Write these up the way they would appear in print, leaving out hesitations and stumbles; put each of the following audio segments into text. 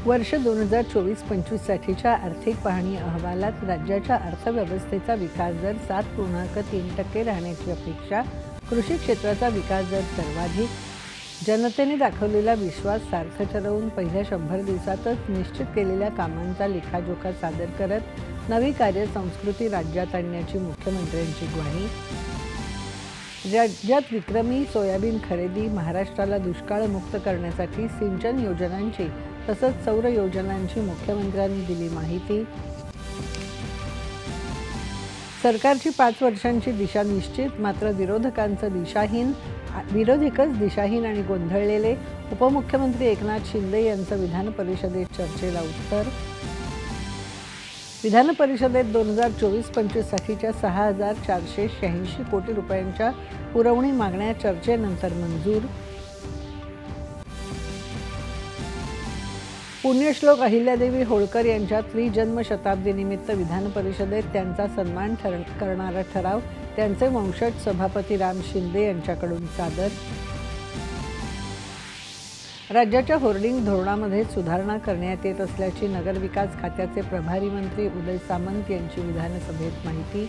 वर्ष 2024-25 साठीच्या आर्थिक पाहणी अहवालात राज्याच्या अर्थव्यवस्थेचा विकास दर 7.3% राहण्याची अपेक्षा, कृषी क्षेत्राचा विकास दर सर्वाधिक, जनतेने दाखवलेला विश्वास सार्थ ठरवून पहिल्या 100 दिवसातच निश्चित केलेल्या कामांचा लेखाजोखा सादर करत नवी कार्यसंस्कृती राज्यात आणण्याची मुख्यमंत्र्यांची ग्वाही, राज्यात विक्रमी सोयाबीन खरेदी, महाराष्ट्राला दुष्काळमुक्त करण्यासाठी सिंचन योजनांची तसंच सौर योजनांची मुख्यमंत्र्यांनी दिली माहिती, सरकारची 5 वर्षांची दिशा निश्चित, मात्र विरोधकच दिशाहीन आणि गोंधळलेले, उपमुख्यमंत्री एकनाथ शिंदे यांचं विधान परिषदेत चर्चेला उत्तर, विधान परिषदेत 2024-25 साठीच्या 6,486 कोटी रुपयांच्या पुरवणी मागण्या चर्चेनंतर मंजूर, पुण्यश्लोक अहिल्यादेवी होळकर यांच्या त्रिजन्म शताब्दीनिमित्त विधान परिषदेत त्यांचा सन्मान करणारा ठराव त्यांचे वंशज सभापती राम शिंदे यांच्याकडून सादर, राज्याच्या होर्डिंग धोरणामध्ये सुधारणा करण्यात येत असल्याची नगरविकास खात्याचे प्रभारी मंत्री उदय सामंत यांची विधानसभेत माहिती,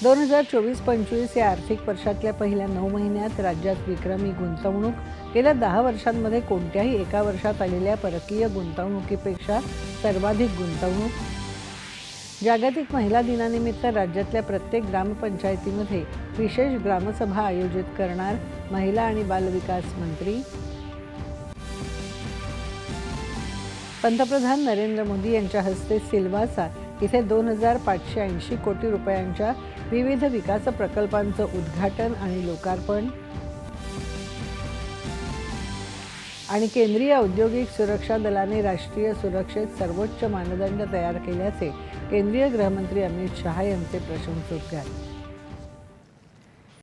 2024-25 या आर्थिक वर्षातल्या पहिल्या 9 महिन्यात राज्यात विक्रमी गुंतवणूक, गेल्या 10 वर्षांमध्ये कोणत्याही एका वर्षात आलेल्या परकीय गुंतवणुकीपेक्षा सर्वाधिक गुंतवणूक, जागतिक महिला दिनानिमित्त राज्यातल्या प्रत्येक ग्रामपंचायतीमध्ये विशेष ग्रामसभा आयोजित करणार महिला आणि बालविकास मंत्री, पंतप्रधान नरेंद्र मोदी यांच्या हस्ते सिल्वासा इथे 2,580 कोटी रुपयांच्या विविध विकास प्रकल्पांचं उद्घाटन आणि लोकार्पण, आणि केंद्रीय औद्योगिक सुरक्षा दलाने राष्ट्रीय सुरक्षेत सर्वोच्च मानदंड तयार केल्याचे केंद्रीय गृहमंत्री अमित शहा यांचे प्रशंसोद्गार.